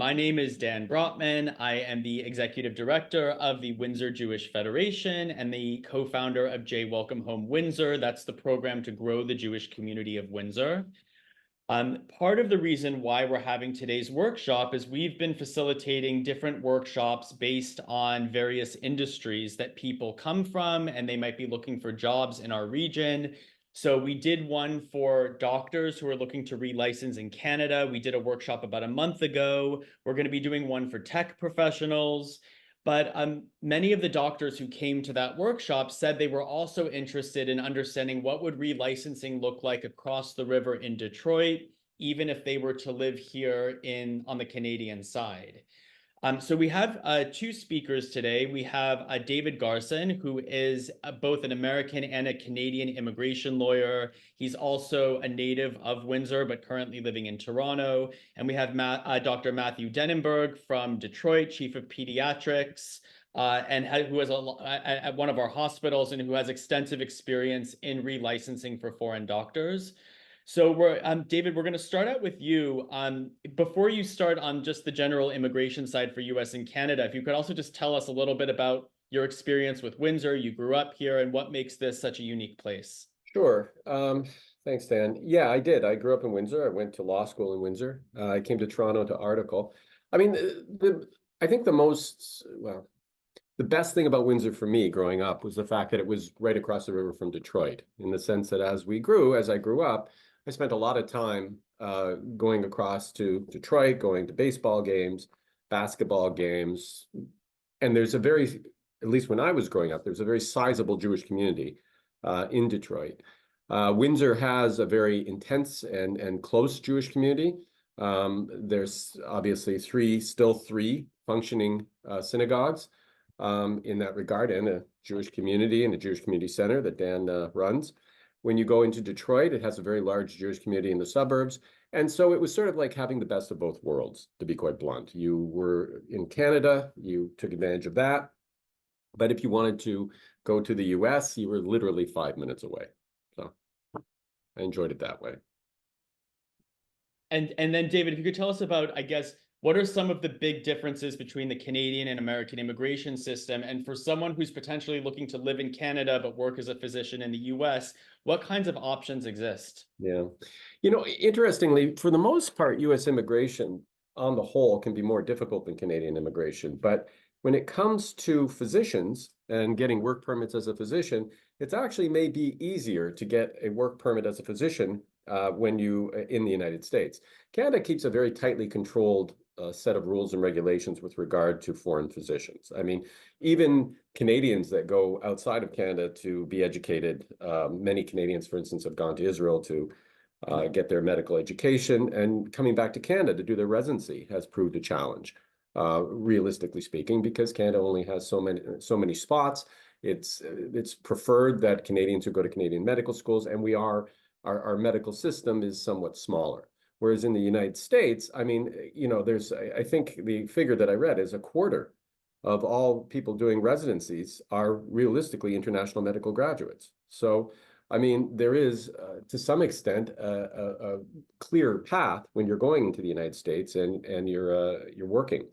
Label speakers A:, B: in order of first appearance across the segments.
A: My name is Dan Brotman. I am the executive director of the Windsor Jewish Federation and the co-founder of Welcome Home Windsor. That's the program to grow the Jewish community of Windsor. Part of the reason why we're having today's workshop is we've been facilitating different workshops based on various industries that people come from, and they might be looking for jobs in our region. So we did one for doctors who are looking to relicense in Canada. We did a workshop about a month ago. We're going to be doing one for tech professionals. But many of the doctors who came to that workshop said they were also interested in understanding what would relicensing look like across the river in Detroit, even if they were to live here on the Canadian side. So we have two speakers today. We have David Garson, who is both an American and a Canadian immigration lawyer. He's also a native of Windsor, but currently living in Toronto. And we have Dr. Matthew Denenberg from Detroit, chief of Pediatrics, who is at one of our hospitals and who has extensive experience in relicensing for foreign doctors. So David, we're going to start out with you. Before you start on just the general immigration side for US and Canada, if you could also just tell us a little bit about your experience with Windsor. You grew up here, and what makes this such a unique place?
B: Sure. Thanks, Dan. Yeah, I did. I grew up in Windsor. I went to law school in Windsor. I came to Toronto to article. I mean, I think the best thing about Windsor for me growing up was the fact that it was right across the river from Detroit, in the sense that as I grew up, I spent a lot of time going across to Detroit, going to baseball games, basketball games. And at least when I was growing up, there's a very sizable Jewish community in Detroit. Windsor has a very intense and close Jewish community. There's obviously three functioning synagogues in that regard, and a Jewish community and a Jewish community center that Dan runs. When you go into Detroit, it has a very large Jewish community in the suburbs. And so it was sort of like having the best of both worlds, to be quite blunt. You were in Canada, you took advantage of that. But if you wanted to go to the US, you were literally 5 minutes away. So I enjoyed it that way.
A: And then, David, if you could tell us about, I guess, what are some of the big differences between the Canadian and American immigration system? And for someone who's potentially looking to live in Canada but work as a physician in the US, what kinds of options exist?
B: Yeah. Interestingly, for the most part, US immigration on the whole can be more difficult than Canadian immigration. But when it comes to physicians and getting work permits as a physician, it's actually may be easier to get a work permit as a physician when in the United States. Canada keeps a very tightly controlled set of rules and regulations with regard to foreign physicians. I mean, even Canadians that go outside of Canada to be educated, many Canadians, for instance, have gone to Israel to get their medical education, and coming back to Canada to do their residency has proved a challenge, realistically speaking, because Canada only has so many spots. It's preferred that Canadians who go to Canadian medical schools, and our medical system is somewhat smaller. Whereas in the United States, I mean, I think the figure that I read is a quarter of all people doing residencies are realistically international medical graduates. So, I mean, there is, to some extent, a clear path when you're going into the United States and you're working.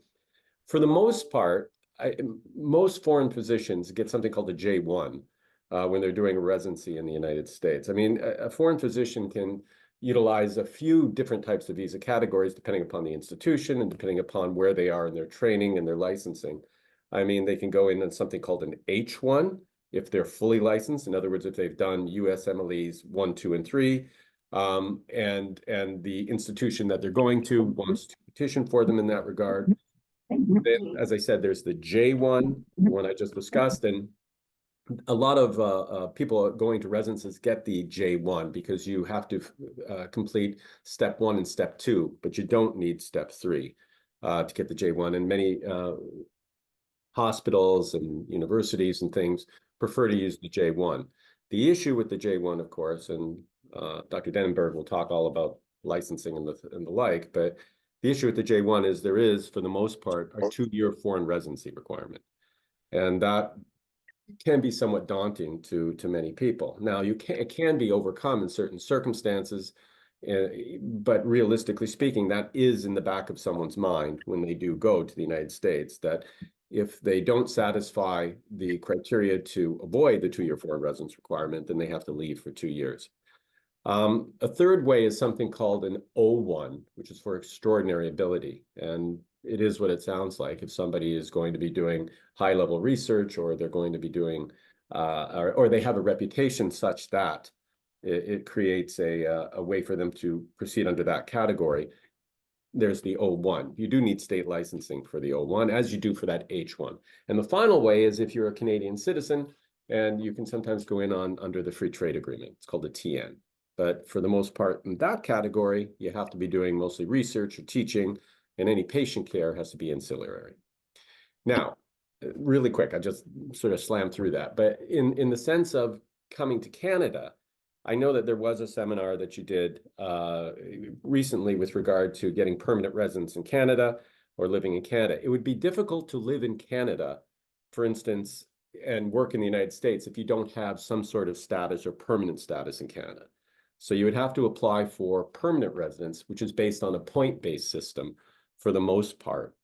B: For the most part, most foreign physicians get something called a J1 when they're doing a residency in the United States. I mean, a foreign physician can utilize a few different types of visa categories depending upon the institution and depending upon where they are in their training and their licensing. I mean, they can go in on something called an H1 if they're fully licensed. In other words, if they've done USMLEs 1, 2, and 3, and the institution that they're going to wants to petition for them in that regard. Then, as I said, there's the J1, the one I just discussed, and a lot of people going to residences get the J1 because you have to complete step 1 and step 2, but you don't need step 3 to get the J1. And many hospitals and universities and things prefer to use the J1. The issue with the J1, of course, and Dr. Denenberg will talk all about licensing and the like, but the issue with the J1 is there is, for the most part, a 2-year foreign residency requirement. And that can be somewhat daunting to many people. Now, it can be overcome in certain circumstances. But realistically speaking, that is in the back of someone's mind when they do go to the United States, that if they don't satisfy the criteria to avoid the 2-year foreign residence requirement, then they have to leave for 2 years. A third way is something called an O1, which is for extraordinary ability. And it is what it sounds like. If somebody is going to be doing high-level research, or they're going to be doing, or they have a reputation such that it creates a way for them to proceed under that category. There's the O1. You do need state licensing for the O1, as you do for that H1. And the final way is if you're a Canadian citizen, and you can sometimes go in under the free trade agreement. It's called a TN. But for the most part, in that category, you have to be doing mostly research or teaching, and any patient care has to be ancillary. Now, really quick, I just sort of slammed through that. But in the sense of coming to Canada, I know that there was a seminar that you did recently with regard to getting permanent residence in Canada or living in Canada. It would be difficult to live in Canada, for instance, and work in the United States if you don't have some sort of status or permanent status in Canada. So you would have to apply for permanent residence, which is based on a point-based system for the most part,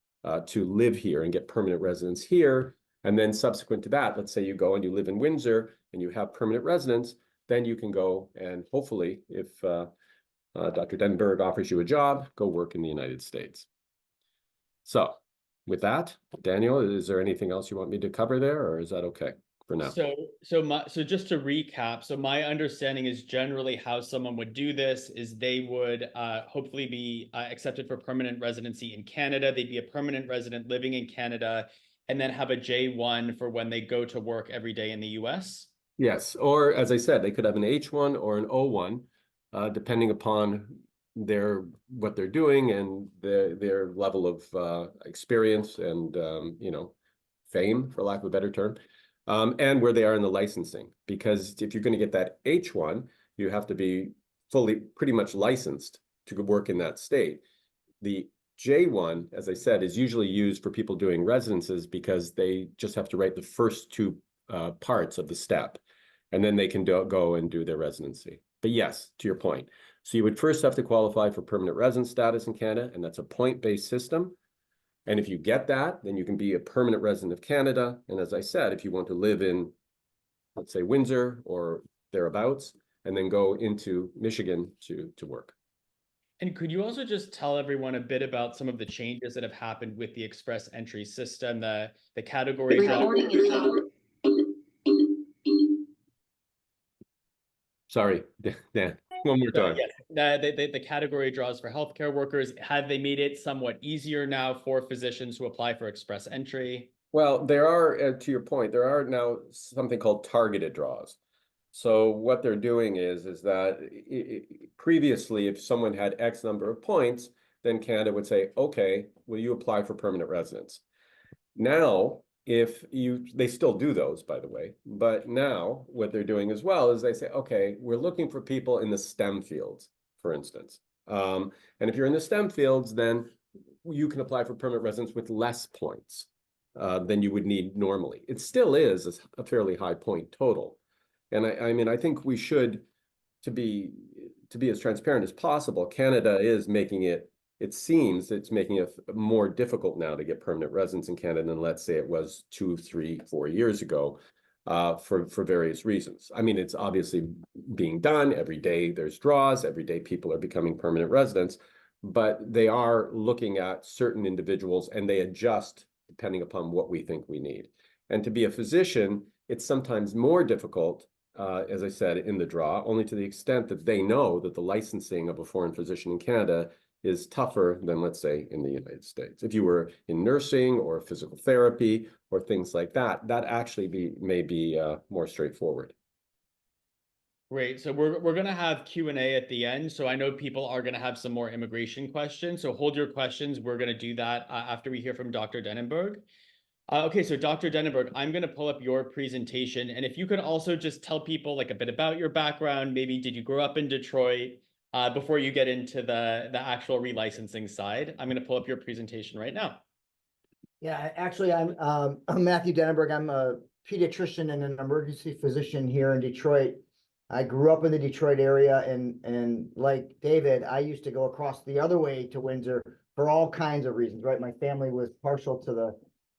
B: to live here and get permanent residence here. And then subsequent to that, let's say you go and you live in Windsor and you have permanent residence, then you can go and hopefully, if Dr. Denenberg offers you a job, go work in the United States. So with that, Daniel, is there anything else you want me to cover there, or is that okay for now?
A: So just to recap, so my understanding is generally how someone would do this is they would hopefully be accepted for permanent residency in Canada. They'd be a permanent resident living in Canada, and then have a J1 for when they go to work every day in the US.
B: Yes, or as I said, they could have an H1 or an O1, depending upon what they're doing and their level of experience and fame, for lack of a better term, and where they are in the licensing. Because if you're going to get that H1, you have to be pretty much licensed to work in that state. The J1, as I said, is usually used for people doing residences because they just have to write the first 2 parts of the step, and then they can go and do their residency. But yes, to your point. So you would first have to qualify for permanent resident status in Canada, and that's a point-based system. And if you get that, then you can be a permanent resident of Canada. And as I said, if you want to live in, let's say, Windsor or thereabouts, and then go into Michigan to work.
A: And could you also just tell everyone a bit about some of the changes that have happened with the express entry system, the category draw?
B: Sorry, Dan, one more time.
A: Yes, the category draws for healthcare workers. Have they made it somewhat easier now for physicians to apply for express entry?
B: Well, there are, to your point, there are now something called targeted draws. So what they're doing is that previously, if someone had X number of points, then Canada would say, okay, will you apply for permanent residence? Now, they still do those, by the way, but now what they're doing as well is they say, okay, we're looking for people in the STEM fields, for instance. And if you're in the STEM fields, then you can apply for permanent residence with less points than you would need normally. It still is a fairly high point total. And I mean, I think we should, to be as transparent as possible, Canada is making it seems it's making it more difficult now to get permanent residence in Canada than, let's say, it was 2, 3, 4 years ago, for various reasons. I mean, it's obviously being done every day. There's draws every day. People are becoming permanent residents, but they are looking at certain individuals and they adjust depending upon what we think we need. And to be a physician, it's sometimes more difficult, as I said, in the draw, only to the extent that they know that the licensing of a foreign physician in Canada is tougher than, let's say, in the United States. If you were in nursing or physical therapy or things like that, that actually may be more straightforward.
A: Great. So we're going to have Q&A at the end. So I know people are going to have some more immigration questions. So hold your questions. We're going to do that after we hear from Dr. Denenberg. Okay, so Dr. Denenberg, I'm going to pull up your presentation. And if you could also just tell people like a bit about your background, maybe did you grow up in Detroit, before you get into the actual relicensing side. I'm going to pull up your presentation right now.
C: Yeah, actually, I'm Matthew Denenberg. I'm a pediatrician and an emergency physician here in Detroit. I grew up in the Detroit area, and like David, I used to go across the other way to Windsor for all kinds of reasons, right? My family was partial to the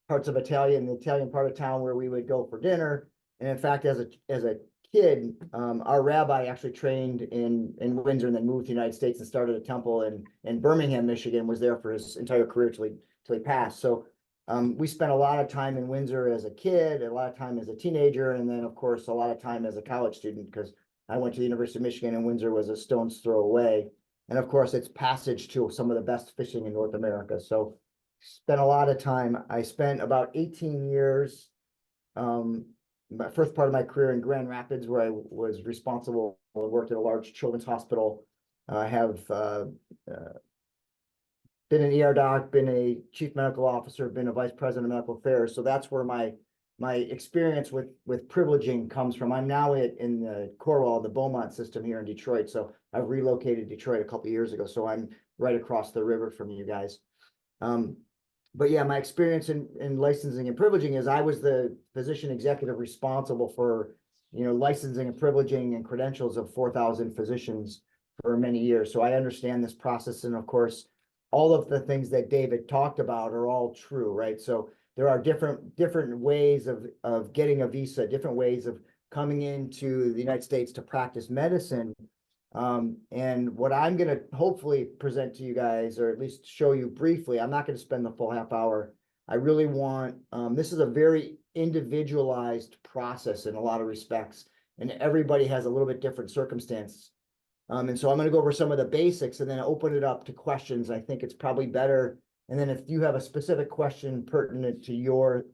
C: parts of the Italian part of town where we would go for dinner. And in fact, as a kid, our rabbi actually trained in Windsor and then moved to the United States and started a temple in Birmingham, Michigan, was there for his entire career till he passed. So we spent a lot of time in Windsor as a kid, a lot of time as a teenager, and then of course a lot of time as a college student, because I went to the University of Michigan and Windsor was a stone's throw away. And of course it's passage to some of the best fishing in North America. So spent a lot of time. I spent about 18 years, my first part of my career in Grand Rapids, where I was responsible, worked at a large children's hospital. I have been an ER doc, been a chief medical officer, been a vice president of medical affairs. So that's where my experience with privileging comes from. I'm now in the Cornwall, the Beaumont system here in Detroit. So I've relocated to Detroit a couple of years ago. So I'm right across the river from you guys. But yeah, my experience in licensing and privileging is I was the physician executive responsible for, licensing and privileging and credentials of 4,000 physicians for many years. So I understand this process. And of course, all of the things that David talked about are all true, right? So there are different ways of getting a visa, different ways of coming into the United States to practice medicine. And what I'm going to hopefully present to you guys, or at least show you briefly, I'm not going to spend the full half hour. I really want, this is a very individualized process in a lot of respects, and everybody has a little bit different circumstance. And so I'm going to go over some of the basics and then open it up to questions. I think it's probably better. And then if you have a specific question pertinent to your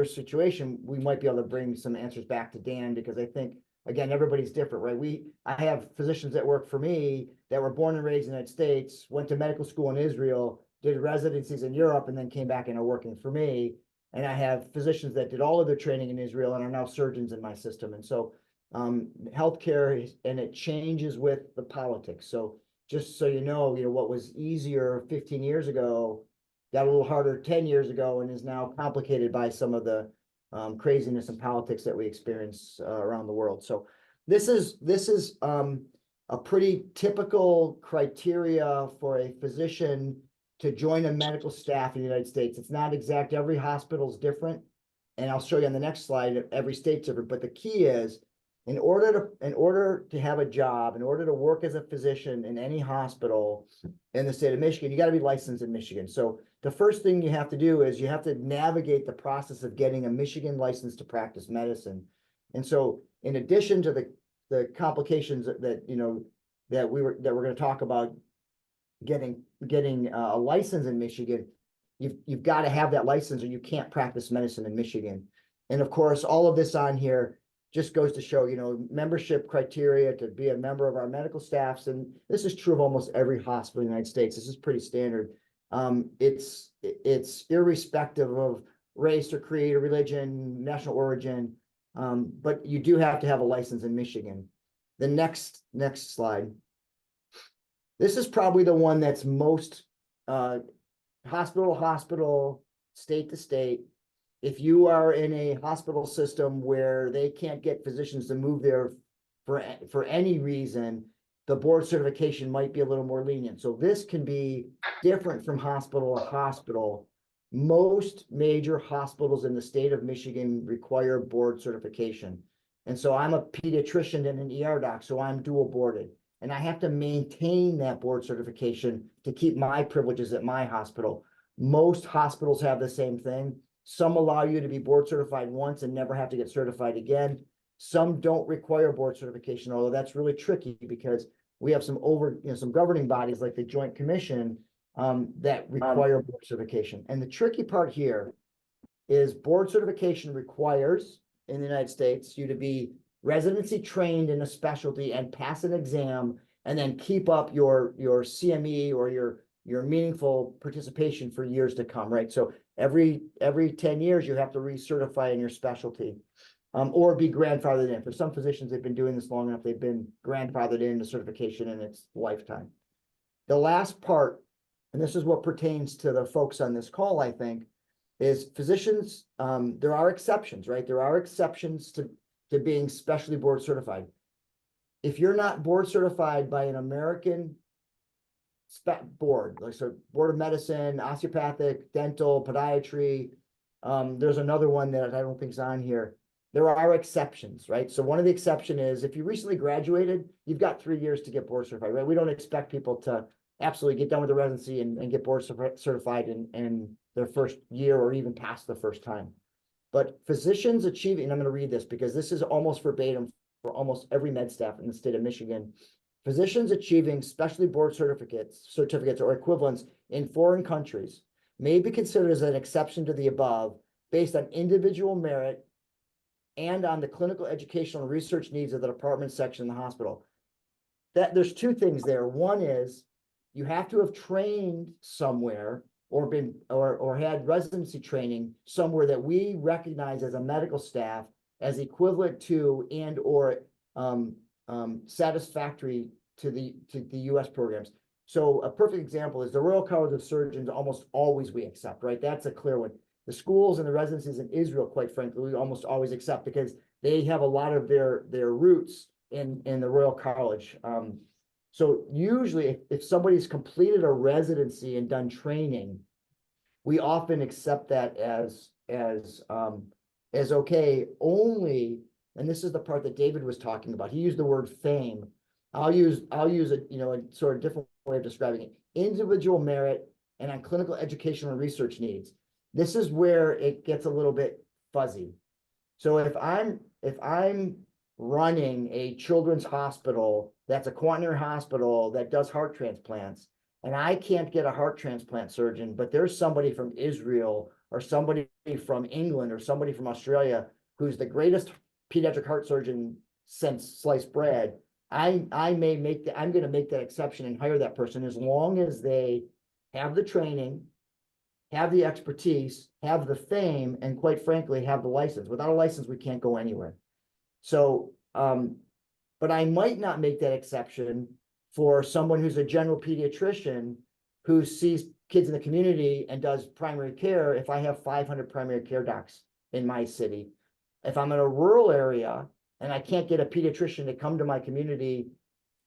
C: situation, we might be able to bring some answers back to Dan, because I think, again, everybody's different, right? I have physicians that work for me that were born and raised in the United States, went to medical school in Israel, did residencies in Europe, and then came back and are working for me. And I have physicians that did all of their training in Israel and are now surgeons in my system. And so healthcare, and it changes with the politics. So just so you know, what was easier 15 years ago got a little harder 10 years ago and is now complicated by some of the craziness in politics that we experience around the world. So this is a pretty typical criteria for a physician to join a medical staff in the United States. It's not exact. Every hospital is different. And I'll show you on the next slide, every state's different. But the key is, in order to have a job, in order to work as a physician in any hospital in the state of Michigan, you got to be licensed in Michigan. So the first thing you have to do is you have to navigate the process of getting a Michigan license to practice medicine. And so in addition to the complications that we're going to talk about getting a license in Michigan, you've got to have that license or you can't practice medicine in Michigan. And of course, all of this on here just goes to show, membership criteria to be a member of our medical staffs. And this is true of almost every hospital in the United States. This is pretty standard. It's irrespective of race or creed or religion, national origin, but you do have to have a license in Michigan. The next slide. This is probably the one that's most hospital to hospital, state to state. If you are in a hospital system where they can't get physicians to move there for any reason, the board certification might be a little more lenient. So this can be different from hospital to hospital. Most major hospitals in the state of Michigan require board certification. And so I'm a pediatrician and an ER doc, so I'm dual boarded. And I have to maintain that board certification to keep my privileges at my hospital. Most hospitals have the same thing. Some allow you to be board certified once and never have to get certified again. Some don't require board certification, although that's really tricky because we have some governing bodies like the Joint Commission that require board certification. And the tricky part here is board certification requires, in the United States, you to be residency trained in a specialty and pass an exam and then keep up your CME or your meaningful participation for years to come, right? So every 10 years, you have to recertify in your specialty or be grandfathered in. For some physicians, they've been doing this long enough, they've been grandfathered into certification in its lifetime. The last part, and this is what pertains to the folks on this call, I think, is physicians, there are exceptions, right? There are exceptions to being specialty board certified. if you're not board certified by an American board, like so Board of Medicine, osteopathic, dental, podiatry, there's another one that I don't think is on here. There are exceptions, right? So one of the exception is if you recently graduated, you've got 3 years to get board certified, right? We don't expect people to absolutely get done with the residency and get board certified in their first year or even past the first time. But physicians achieving, and I'm going to read this because this is almost verbatim for almost every med staff in the state of Michigan. Physicians achieving specialty board certificates or equivalents in foreign countries may be considered as an exception to the above based on individual merit and on the clinical, educational, and research needs of the department section in the hospital. That there's two things there. One is you have to have trained somewhere or been or had residency training somewhere that we recognize as a medical staff as equivalent to and or satisfactory to the US programs. So a perfect example is the Royal College of Surgeons. Almost always we accept, right? That's a clear one. The schools and the residencies in Israel, quite frankly, we almost always accept because they have a lot of their roots in the Royal College. So usually if somebody's completed a residency and done training, we often accept that as okay only, and this is the part that David was talking about. He used the word fame. I'll use a, a sort of different way of describing it. Individual merit and on clinical educational and research needs. This is where it gets a little bit fuzzy. So if I'm running a children's hospital that's a quaternary hospital that does heart transplants, and I can't get a heart transplant surgeon, but there's somebody from Israel or somebody from England or somebody from Australia who's the greatest pediatric heart surgeon since sliced bread, I'm going to make that exception and hire that person as long as they have the training, have the expertise, have the fame, and quite frankly, have the license. Without a license, we can't go anywhere. So, but I might not make that exception for someone who's a general pediatrician who sees kids in the community and does primary care if I have 500 primary care docs in my city. If I'm in a rural area and I can't get a pediatrician to come to my community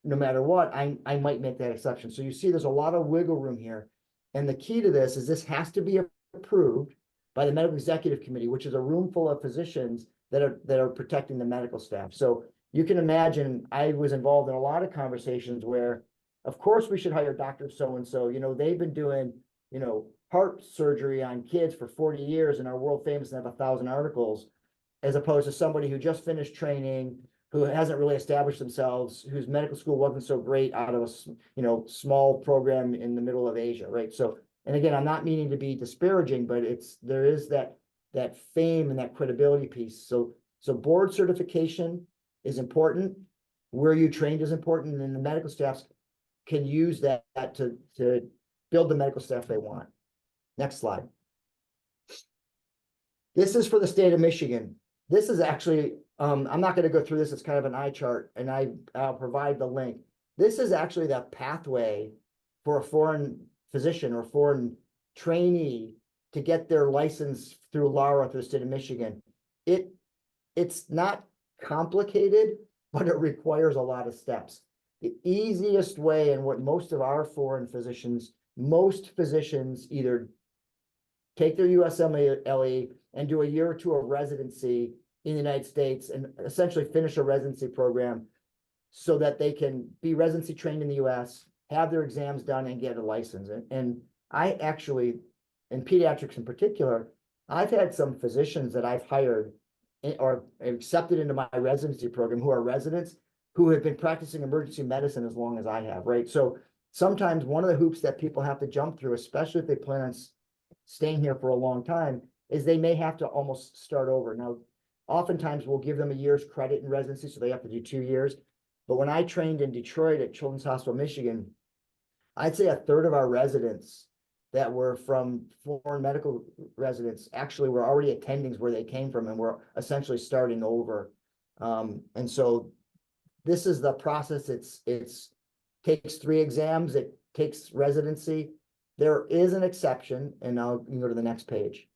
C: no matter what, I might make that exception. So you see there's a lot of wiggle room here. And the key to this is this has to be approved by the medical executive committee, which is a room full of physicians that are protecting the medical staff. So you can imagine I was involved in a lot of conversations where, of course, we should hire Dr. So-and-so. They've been doing, heart surgery on kids for 40 years and are world famous and have 1,000 articles, as opposed to somebody who just finished training, who hasn't really established themselves, whose medical school wasn't so great out of a, small program in the middle of Asia, right? So, and again, I'm not meaning to be disparaging, but there is that fame and that credibility piece. So board certification is important. Where you trained is important, and the medical staffs can use that to build the medical staff they want. Next slide. This is for the state of Michigan. This is actually, I'm not going to go through this. It's kind of an eye chart, and I'll provide the link. This is actually the pathway for a foreign physician or foreign trainee to get their license through LARA through the state of Michigan. It's not complicated, but it requires a lot of steps. The easiest way, and what most of our foreign physicians, most physicians either take their USMLE and do a year or two of residency in the United States and essentially finish a residency program so that they can be residency trained in the US, have their exams done, and get a license. And I actually, in pediatrics in particular, I've had some physicians that I've hired or accepted into my residency program who are residents who have been practicing emergency medicine as long as I have, right? So sometimes one of the hoops that people have to jump through, especially if they plan on staying here for a long time, is they may have to almost start over. Now, oftentimes we'll give them a year's credit in residency, so they have to do 2 years. But when I trained in Detroit at Children's Hospital, Michigan, I'd say a third of our residents that were from foreign medical residents actually were already attendings where they came from and were essentially starting over. And so this is the process. It's takes 3 exams. It takes residency. There is an exception, and now you can go to the next page.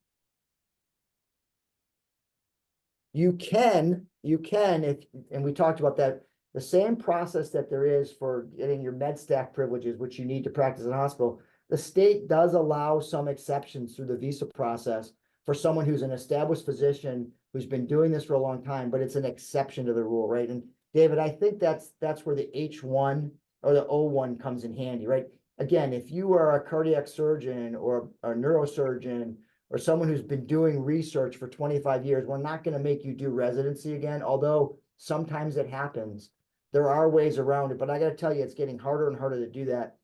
C: You can, if, and we talked about that, the same process that there is for getting your med staff privileges, which you need to practice in a hospital, the state does allow some exceptions through the visa process for someone who's an established physician who's been doing this for a long time, but it's an exception to the rule, right? And David, I think that's where the H1 or the O1 comes in handy, right? Again, if you are a cardiac surgeon or a neurosurgeon or someone who's been doing research for 25 years, we're not going to make you do residency again, although sometimes it happens. There are ways around it, but I got to tell you, it's getting harder and harder to do that.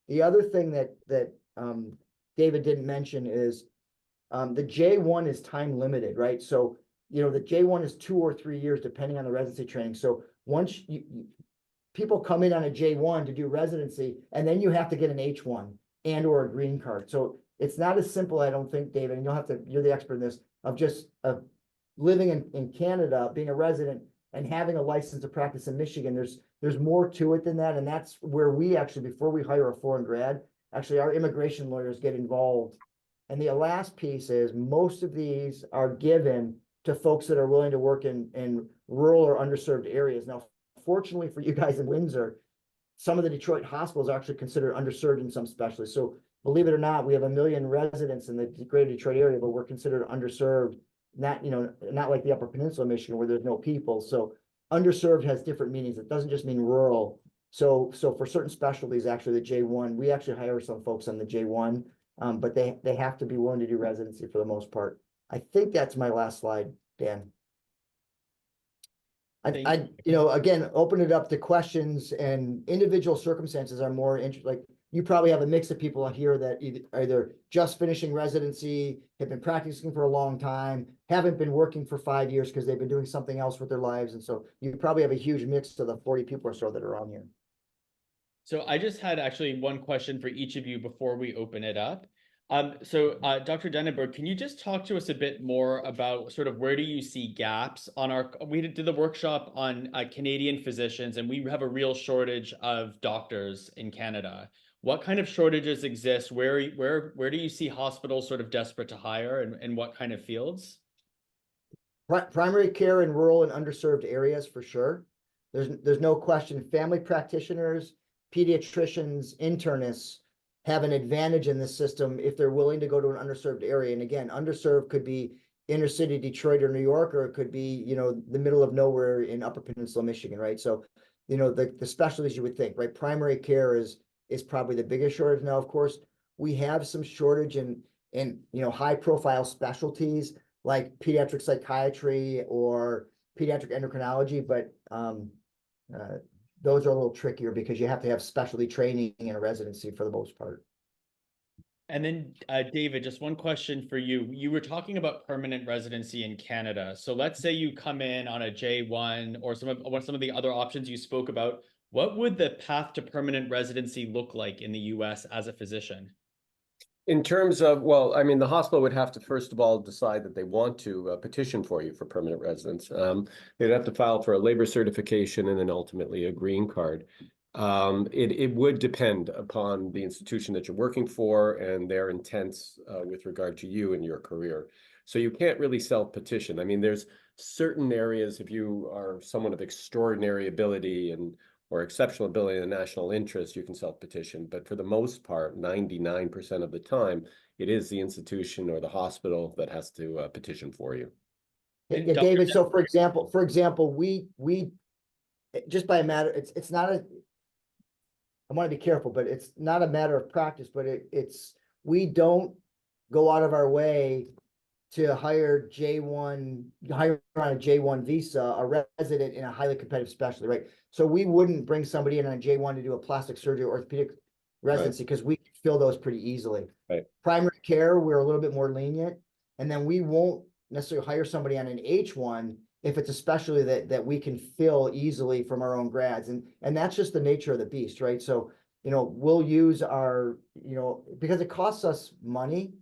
C: The other thing that David didn't mention is the J1 is time limited, right? So, you know, the J1 is 2 or 3 years, depending on the residency training. So once people come in on a J1 to do residency, and then you have to get an H1 and or a green card. So it's not as simple, I don't think, David, and you're the expert in this, of just living in Canada, being a resident and having a license to practice in Michigan. There's more to it than that. And that's where we actually, before we hire a foreign grad, actually our immigration lawyers get involved. And the last piece is most of these are given to folks that are willing to work in rural or underserved areas. Now, fortunately for you guys in Windsor, some of the Detroit hospitals are actually considered underserved in some specialties. So believe it or not, we have 1 million residents in the greater Detroit area, but we're considered underserved. Not like the Upper Peninsula of Michigan where there's no people. So underserved has different meanings. It doesn't just mean rural. So for certain specialties, actually the J1, we actually hire some folks on the J1, but they have to be willing to do residency for the most part. I think that's my last slide, Dan. I again, open it up to questions, and individual circumstances are more interesting. Like you probably have a mix of people here that either just finishing residency, have been practicing for a long time, haven't been working for 5 years because they've been doing something else with their lives. And so you probably have a huge mix of the 40 people or so that are on here.
A: So I just had actually one question for each of you before we open it up. Dr. Denenberg, can you just talk to us a bit more about sort of where do you see gaps on we did the workshop on Canadian physicians, and we have a real shortage of doctors in Canada. What kind of shortages exist? Where do you see hospitals sort of desperate to hire, and what kind of fields?
C: Primary care in rural and underserved areas for sure. There's no question. Family practitioners, pediatricians, internists have an advantage in this system if they're willing to go to an underserved area. And again, underserved could be inner city Detroit or New York, or it could be, the middle of nowhere in Upper Peninsula, Michigan, right? So, the specialties you would think, right? Primary care is probably the biggest shortage. Now, of course, we have some shortage in high profile specialties like pediatric psychiatry or pediatric endocrinology, but those are a little trickier because you have to have specialty training and a residency for the most part.
A: And then, David, just one question for you. You were talking about permanent residency in Canada. So let's say you come in on a J1 or some of the other options you spoke about. What would the path to permanent residency look like in the US as a physician?
B: In terms of, well, I mean, the hospital would have to, first of all, decide that they want to petition for you for permanent residence. They'd have to file for a labor certification and then ultimately a green card. It would depend upon the institution that you're working for and their intents with regard to you and your career. So you can't really self-petition. I mean, there's certain areas, if you are someone of extraordinary ability or exceptional ability and national interest, you can self-petition. But for the most part, 99% of the time, it is the institution or the hospital that has to petition for you.
C: Yeah, David. So for example, we just by a matter, it's not a, I want to be careful, but it's not a matter of practice, but we don't go out of our way to hire on a J1 visa, a resident in a highly competitive specialty, right? So we wouldn't bring somebody in on a J1 to do a plastic surgery or orthopedic residency because we fill those pretty easily.
B: Right.
C: Primary care, we're a little bit more lenient, and then we won't necessarily hire somebody on an H1 if it's a specialty that we can fill easily from our own grads. And that's just the nature of the beast, right? So, we'll use our, because it costs us money,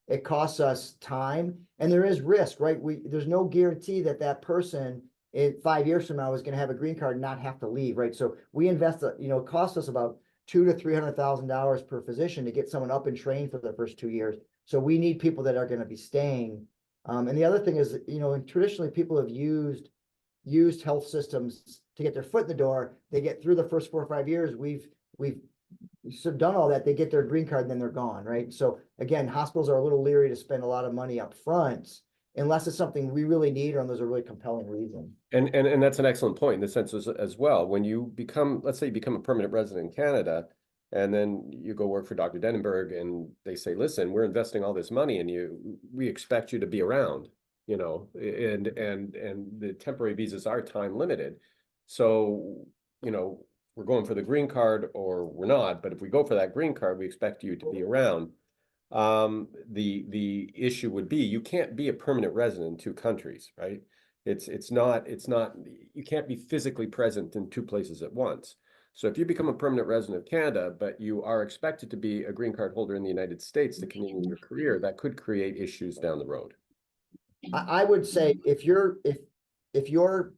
C: it costs us time, and there is risk, right? There's no guarantee that person in 5 years from now is going to have a green card and not have to leave, right? So we invest, it costs us about $200,000 to $300,000 per physician to get someone up and trained for the first 2 years. So we need people that are going to be staying. And the other thing is, and traditionally people have used used health systems to get their foot in the door. They get through the first 4 or 5 years. We've done all that. They get their green card, and then they're gone, right? So again, hospitals are a little leery to spend a lot of money up front unless it's something we really need or there's a really compelling reason.
B: And that's an excellent point in the sense as well. When you become, let's say you become a permanent resident in Canada, and then you go work for Dr. Denenberg, and they say, listen, we're investing all this money in you. We expect you to be around, you know, and the temporary visas are time limited. So, you know, we're going for the green card or we're not, but if we go for that green card, we expect you to be around. The issue would be you can't be a permanent resident in two countries, right? It's not, you can't be physically present in two places at once. So if you become a permanent resident of Canada, but you are expected to be a green card holder in the United States to continue your career, that could create issues down the road.
C: I would say if your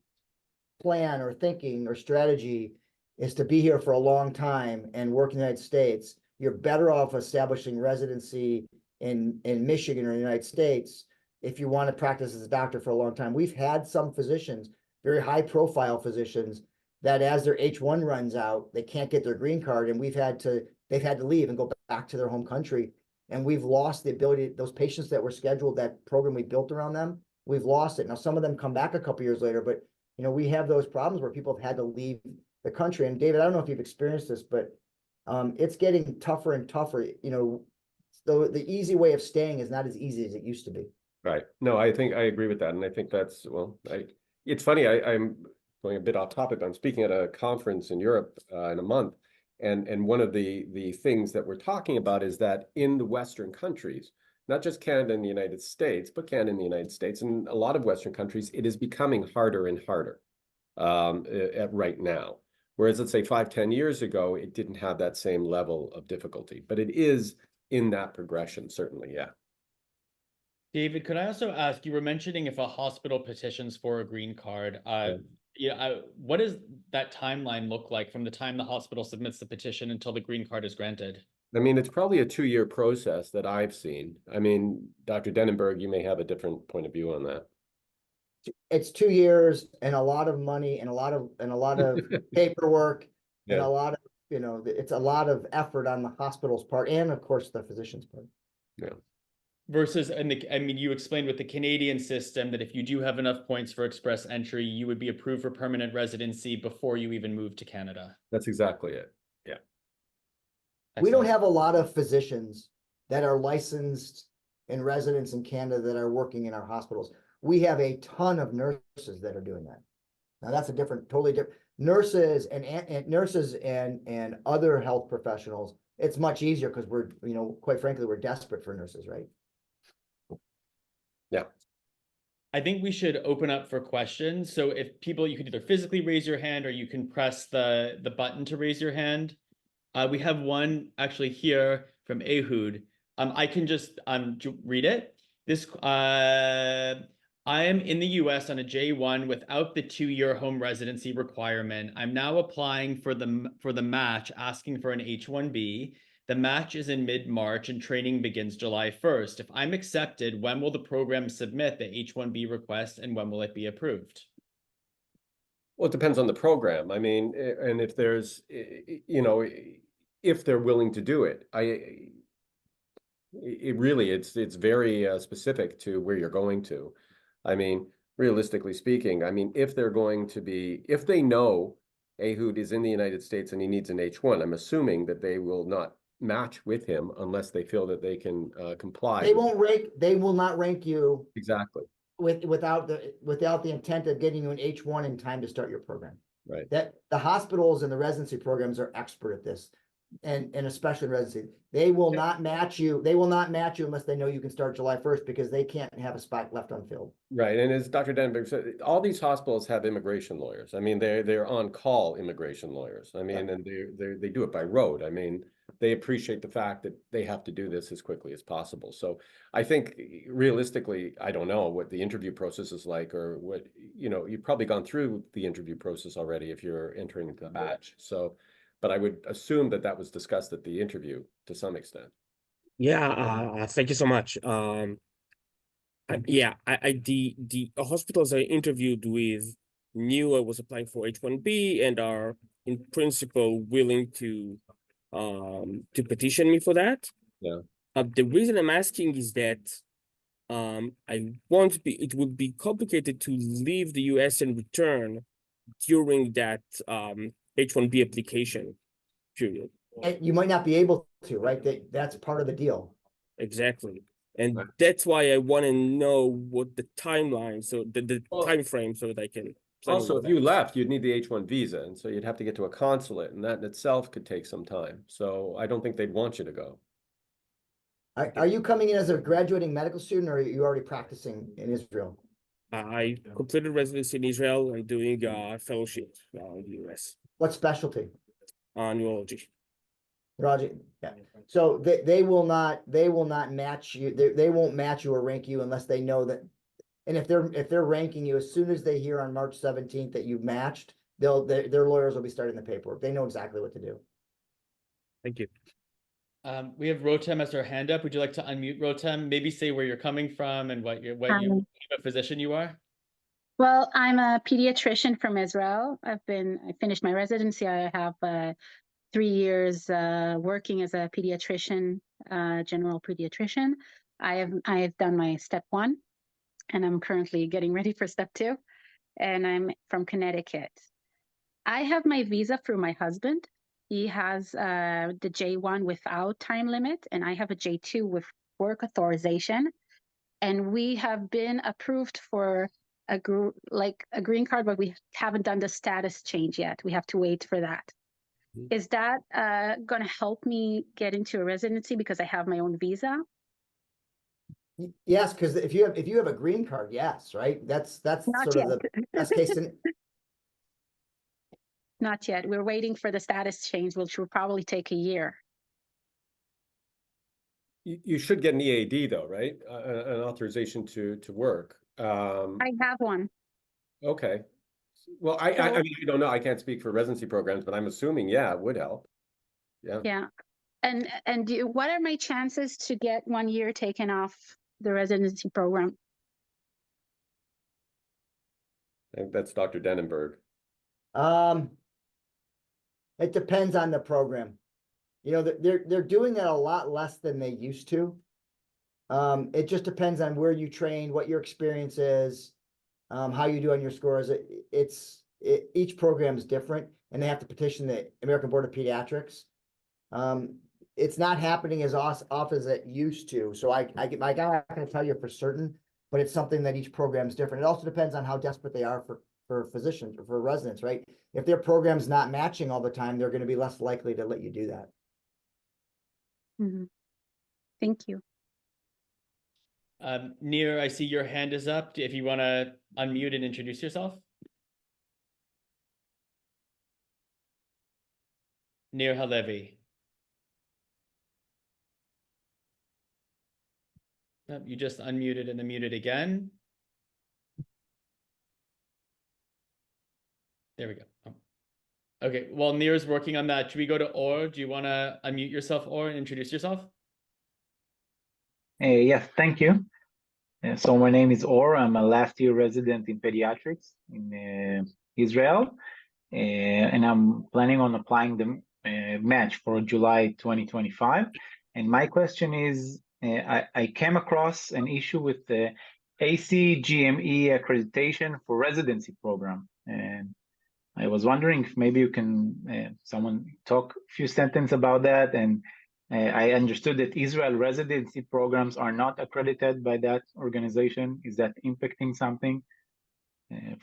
C: plan or thinking or strategy is to be here for a long time and work in the United States, you're better off establishing residency in Michigan or the United States if you want to practice as a doctor for a long time. We've had some physicians, very high profile physicians, that as their H1 runs out, they can't get their green card, and they've had to leave and go back to their home country. And we've lost the ability, those patients that were scheduled, that program we built around them, we've lost it. Now, some of them come back a couple years later, but you know, we have those problems where people have had to leave the country. And David, I don't know if you've experienced this, but it's getting tougher and tougher. You know, so the easy way of staying is not as easy as it used to be.
B: Right. No, I think I agree with that. And I think that's, well, it's funny, I'm going a bit off topic, but I'm speaking at a conference in Europe in a month. And one of the things that we're talking about is that in the Western countries, not just Canada and the United States, but Canada and the United States, and a lot of Western countries, it is becoming harder and harder right now. Whereas let's say 5-10 years ago, it didn't have that same level of difficulty, but it is in that progression, certainly, yeah.
A: David, could I also ask, you were mentioning if a hospital petitions for a green card, what does that timeline look like from the time the hospital submits the petition until the green card is granted?
B: I mean, it's probably a 2-year process that I've seen. I mean, Dr. Denenberg, you may have a different point of view on that.
C: It's 2 years and a lot of money and a lot of paperwork and a lot of, you know, it's a lot of effort on the hospital's part and of course the physician's part.
B: Yeah.
A: Versus, I mean, you explained with the Canadian system that if you do have enough points for express entry, you would be approved for permanent residency before you even move to Canada.
B: That's exactly it. Yeah.
A: Excellent.
C: We don't have a lot of physicians that are licensed and residents in Canada that are working in our hospitals. We have a ton of nurses that are doing that. Now that's a totally different nurses and other health professionals. It's much easier because we're, you know, quite frankly, we're desperate for nurses, right?
B: Yeah.
A: I think we should open up for questions. So if people, you can either physically raise your hand or you can press the button to raise your hand. We have one actually here from Ehud. I can just read it. This I am in the US on a J1 without the 2-year home residency requirement. I'm now applying for the match, asking for an H1B. The match is in mid-March and training begins July 1st. If I'm accepted, when will the program submit the H1B request and when will it be approved?
B: Well, it depends on the program. I mean, and if there's, you know, if they're willing to do it, it's very specific to where you're going to. I mean, realistically speaking, I mean, if they know Ehud is in the United States and he needs an H1, I'm assuming that they will not match with him unless they feel that they can comply.
C: They will not rank you
B: Exactly.
C: without the intent of getting you an H1 in time to start your program.
B: Right.
C: That the hospitals and the residency programs are expert at this. And especially in residency, they will not match you. They will not match you unless they know you can start July 1st because they can't have a spot left unfilled.
B: Right, and as Dr. Denenberg said, all these hospitals have immigration lawyers. I mean, they're on call immigration lawyers. I mean, and they do it by road. I mean, they appreciate the fact that they have to do this as quickly as possible. So I think realistically, I don't know what the interview process is like, or what, you know, you've probably gone through the interview process already if you're entering the batch. So. But I would assume that was discussed at the interview to some extent.
D: Yeah, thank you so much. The hospitals I interviewed with knew I was applying for H-1B and are in principle willing to petition me for that.
B: Yeah.
D: The reason I'm asking is that it would be complicated to leave the US and return during that H-1B application period.
C: And you might not be able to, right? That's part of the deal.
D: Exactly. And
B: Right.
D: that's why I want to know what the timeline, so the
B: Well,
D: time frame, so that I can plan
B: Also,
D: with
B: if you
D: that.
B: left, you'd need the H-1 visa, and so you'd have to get to a consulate, and that in itself could take some time. So I don't think they'd want you to go.
C: Are you coming in as a graduating medical student, or are you already practicing in Israel?
D: I completed residency in Israel and doing fellowship in the US,
C: What specialty?
D: neurology.
C: Roger, yeah. So they will not match you. They won't match you or rank you unless they know that. And if they're ranking you, as soon as they hear on March 17th that you've matched, their lawyers will be starting the paperwork. They know exactly what to do.
D: Thank you.
A: We have Rotem as her hand up. Would you like to unmute Rotem? Maybe say where you're coming from and what physician you are.
E: Well, I'm a pediatrician from Israel. I finished my residency. I have 3 years working as a pediatrician, general pediatrician. I have done my step 1, and I'm currently getting ready for step 2. And I'm from Connecticut. I have my visa through my husband. He has the J1 without time limit, and I have a J2 with work authorization. And we have been approved for a green card, but we haven't done the status change yet. We have to wait for that. Is that going to help me get into a residency because I have my own visa?
C: Yes, because if you have a green card, yes, right? That's
E: Not
C: sort
E: yet.
C: of the best case scenario.
E: Not yet. We're waiting for the status change, which will probably take a year.
B: You should get an EAD though, right? An authorization to work.
E: I have one.
B: Okay. Well, I mean, I don't know. I can't speak for residency programs, but I'm assuming, yeah, it would help. Yeah.
E: Yeah. And what are my chances to get 1 year taken off the residency program?
B: I think that's Dr. Denenberg.
C: It depends on the program. You know, they're doing that a lot less than they used to. It just depends on where you train, what your experience is, how you do on your scores. Each program is different, and they have to petition the American Board of Pediatrics. It's not happening as often as it used to. So I'm not going to tell you for certain, but it's something that each program is different. It also depends on how desperate they are for physicians or for residents, right? If their program's not matching all the time, they're going to be less likely to let you do that.
E: Mm-hmm. Thank you.
A: Nir, I see your hand is up. If you want to unmute and introduce yourself. Nir Halevi. Yep, you just unmuted and unmuted again. There we go. Oh. Okay, while Nir is working on that, should we go to Or? Do you want to unmute yourself, Or, and introduce yourself?
F: Yes, thank you. So my name is Or. I'm a last year resident in pediatrics in Israel, and I'm planning on applying the match for July 2025. And my question is, I came across an issue with the ACGME accreditation for residency program, and I was wondering if maybe you can someone talk a few sentences about that. And I understood that Israel residency programs are not accredited by that organization. Is that impacting something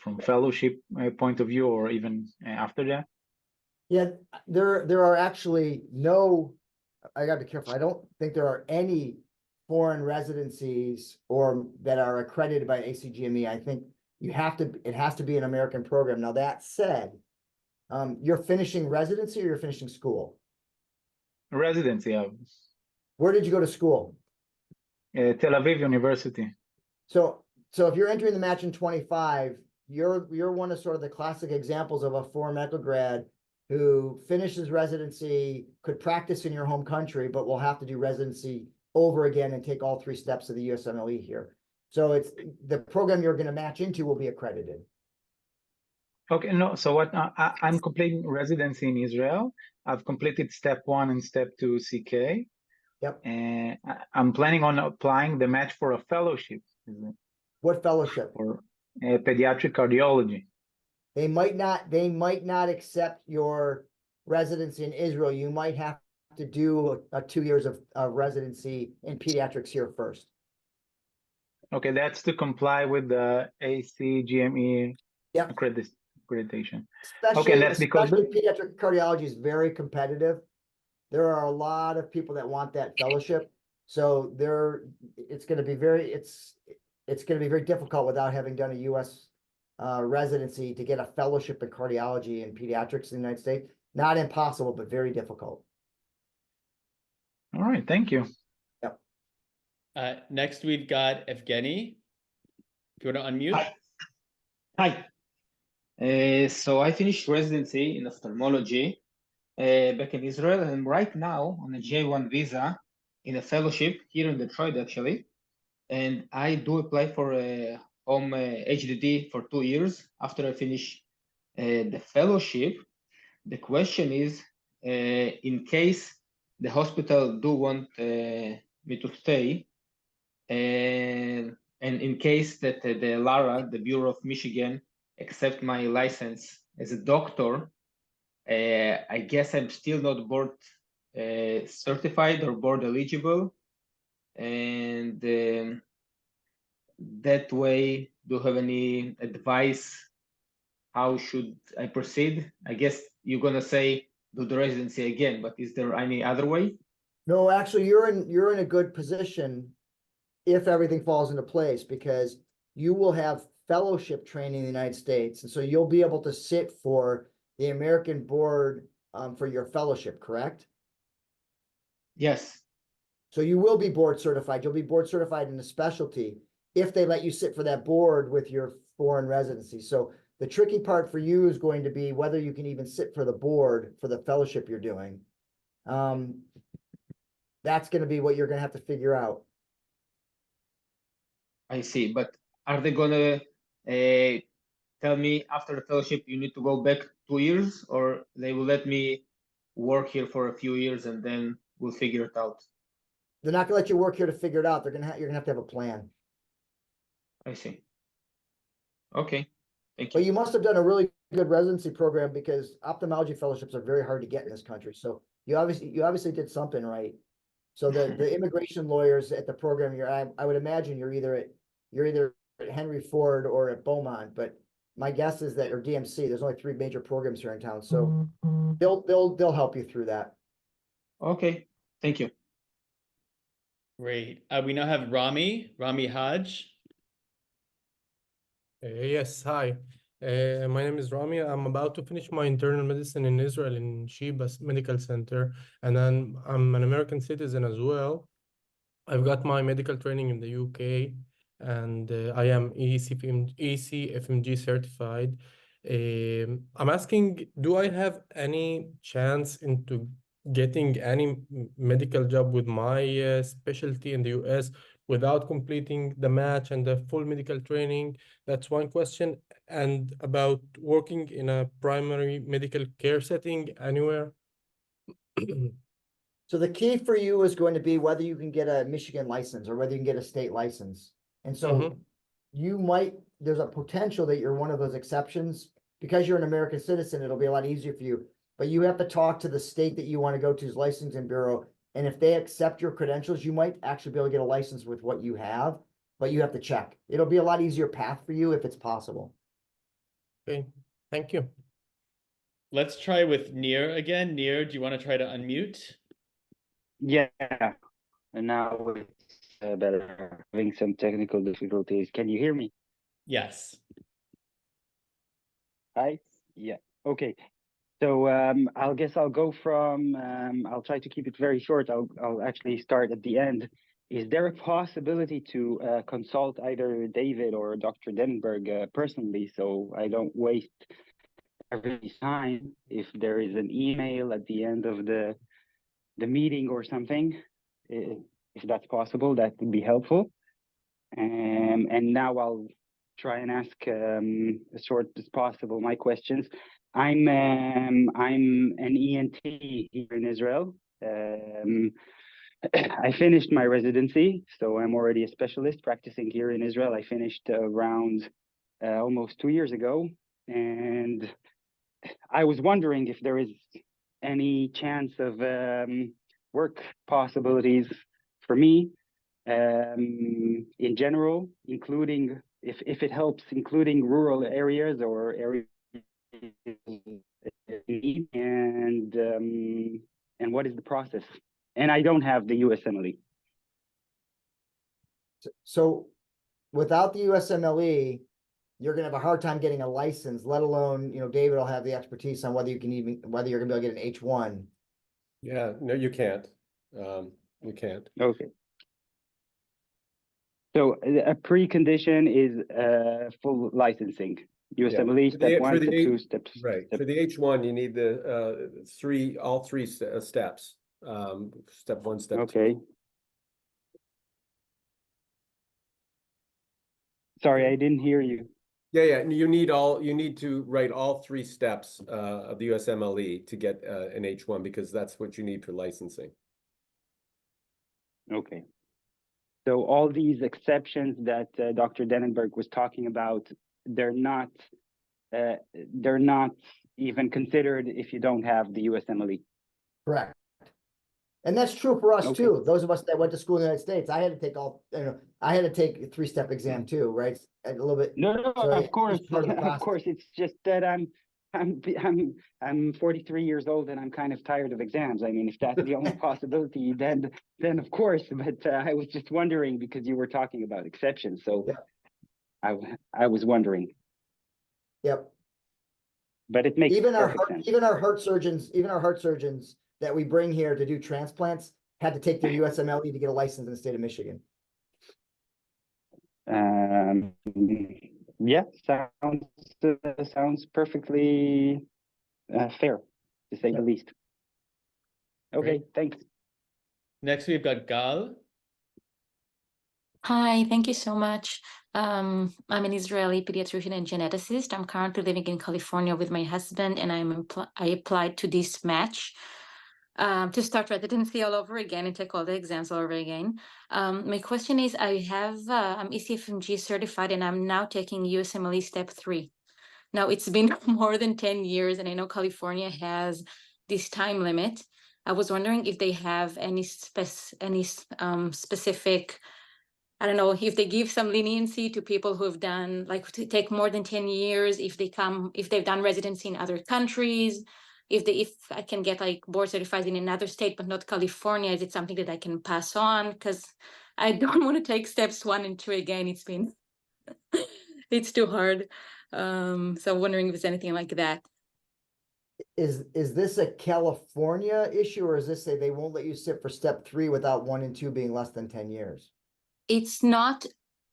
F: from fellowship point of view, or even after that? Yeah,
C: there are actually no. I got to be careful. I don't think there are any foreign residencies or that are accredited by ACGME. I think it has to be an American program. Now that said, you're finishing residency or you're finishing school?
F: Residency.
C: Where did you go to school?
F: Tel Aviv University.
C: So if you're entering the match in 25, you're one of sort of the classic examples of a foreign medical grad who finishes residency, could practice in your home country, but will have to do residency over again and take all 3 steps of the USMLE here. So it's the program you're going to match into will be accredited.
F: Okay, no, so what I'm completing residency in Israel. I've completed step 1 and step 2 CK.
C: Yep.
F: And I'm planning on applying the match for a fellowship
C: What fellowship?
F: for pediatric cardiology.
C: They might not accept your residency in Israel. You might have to do a 2 years of residency in pediatrics here first.
F: Okay, that's to comply with the ACGME
C: Yep.
F: accreditation.
C: Especially,
F: Okay, and that's because
C: especially pediatric cardiology is very competitive. There are a lot of people that want that fellowship. So it's going to be very difficult without having done a U.S. Residency to get a fellowship in cardiology and pediatrics in the United States. Not impossible, but very difficult.
F: all right, thank you.
A: Next, we've got Evgeny. If you want to unmute.
G: Hi. So I finished residency in ophthalmology back in Israel, and right now on a J1 visa in a fellowship here in Detroit, actually. And I do apply for a home HDD for 2 years after I finish the fellowship. The question is, in case the hospital do want me to stay, and in case that the LARA, the Bureau of Michigan, accept my license as a doctor, I guess I'm still not board certified or board eligible. And that way, do you have any advice? How should I proceed? I guess you're gonna say do the residency again, but is there any other way?
C: No, actually, you're in a good position if everything falls into place, because you will have fellowship training in the United States. And so you'll be able to sit for the American board for your fellowship, correct?
G: Yes.
C: So you will be board certified. You'll be board certified in a specialty if they let you sit for that board with your foreign residency. So the tricky part for you is going to be whether you can even sit for the board for the fellowship you're doing. That's going to be what you're going to have to figure out.
G: I see, but are they gonna tell me after the fellowship you need to go back 2 years, or they will let me work here for a few years and then we'll figure it out?
C: They're not going to let you work here to figure it out. You're going to have to have a plan.
G: I see. Okay, thank
C: But
G: you.
C: you must have done a really good residency program, because ophthalmology fellowships are very hard to get in this country. So you obviously did something right. So the immigration lawyers at the program I would imagine you're either at Henry Ford or at Beaumont, but my guess is that, or DMC, there's only 3 major programs here in town. So they'll help you through that.
G: Okay, thank you.
A: Great. We now have Rami Haj.
H: Yes, hi. My name is Rami. I'm about to finish my internal medicine in Israel in Sheba Medical Center, and then I'm an American citizen as well. I've got my medical training in the UK, and I am ECFMG certified. I'm asking, do I have any chance into getting any medical job with my specialty in the US without completing the match and the full medical training? That's one question. And about working in a primary medical care setting anywhere.
C: So the key for you is going to be whether you can get a Michigan license or whether you can get a state license. And so there's a potential that you're one of those exceptions. Because you're an American citizen, it'll be a lot easier for you. But you have to talk to the state that you want to go to's licensing bureau. And if they accept your credentials, you might actually be able to get a license with what you have, but you have to check. It'll be a lot easier path for you if it's possible.
H: Okay, thank you.
A: Let's try with Nir again. Nir, do you want to try to unmute?
I: Yeah, and now it's better. Having some technical difficulties. Can you hear me?
A: Yes.
I: Hi. Yeah. Okay. So I'll go from. I'll try to keep it very short. I'll actually start at the end. Is there a possibility to consult either David or Dr. Denenberg personally, so I don't waste everybody's time? If there is an email at the end of the meeting or something, if that's possible, that would be helpful. And now try and ask as short as possible my questions. I'm an ENT here in Israel. I finished my residency, so I'm already a specialist practicing here in Israel. I finished around almost 2 years ago, and I was wondering if there is any chance of work possibilities for me in general, including if it helps, including rural areas or areas in need, and what is the process? And I don't have the USMLE.
C: So without the USMLE, you're gonna have a hard time getting a license, let alone, David will have the expertise on whether you're gonna be able to get an H1.
B: Yeah, no, you can't. You can't.
I: Okay. So a precondition is full licensing. USMLE
B: For the-
I: step
B: for
I: 1,
B: the
I: step
B: H-
I: 2, step.
B: Right,
I: step-
B: for the H1, you need the all three steps. Step 1, step 2.
I: Okay. Sorry, I didn't hear you.
B: Yeah, you need to write all 3 steps of the USMLE to get an H1 because that's what you need for licensing.
I: Okay. So all these exceptions that Dr. Denenberg was talking about, they're not even considered if you don't have the USMLE.
C: Correct. And that's true for us
I: Okay.
C: too. Those of us that went to school in the United States, I had to take I had to take a 3-step exam too, right? A little bit.
I: No,
C: So
I: of course,
C: it's part of the
I: of
C: process.
I: course. It's just that I'm 43 years old and I'm kind of tired of exams. I mean, if that's the only possibility, then of course. But I was just wondering because you were talking about exceptions, so
C: Yeah.
I: I was wondering.
C: Yep.
I: But it makes perfect sense.
C: Even our heart surgeons that we bring here to do transplants had to take their USMLE to get a license in the state of Michigan.
I: Yeah, sounds perfectly fair, to say the least. Okay, thanks.
A: Next, we've got Gal.
J: Hi, thank you so much. I'm an Israeli pediatrician and geneticist. I'm currently living in California with my husband, and I applied to this match to start residency all over again and take all the exams all over again. My question is, I'm ECFMG certified, and I'm now taking USMLE Step 3. Now, it's been more than 10 years, and I know California has this time limit. I was wondering if they have any specific, I don't know, if they give some leniency to people who have done, like, to take more than 10 years, if they've done residency in other countries, if I can get like board certified in another state, but not California, is it something that I can pass on? Because I don't want to take steps 1 and 2 again. It's too hard. So I'm wondering if there's anything like that.
C: Is this a California issue, or is this they won't let you sit for step 3 without 1 and 2 being less than 10 years?
J: It's not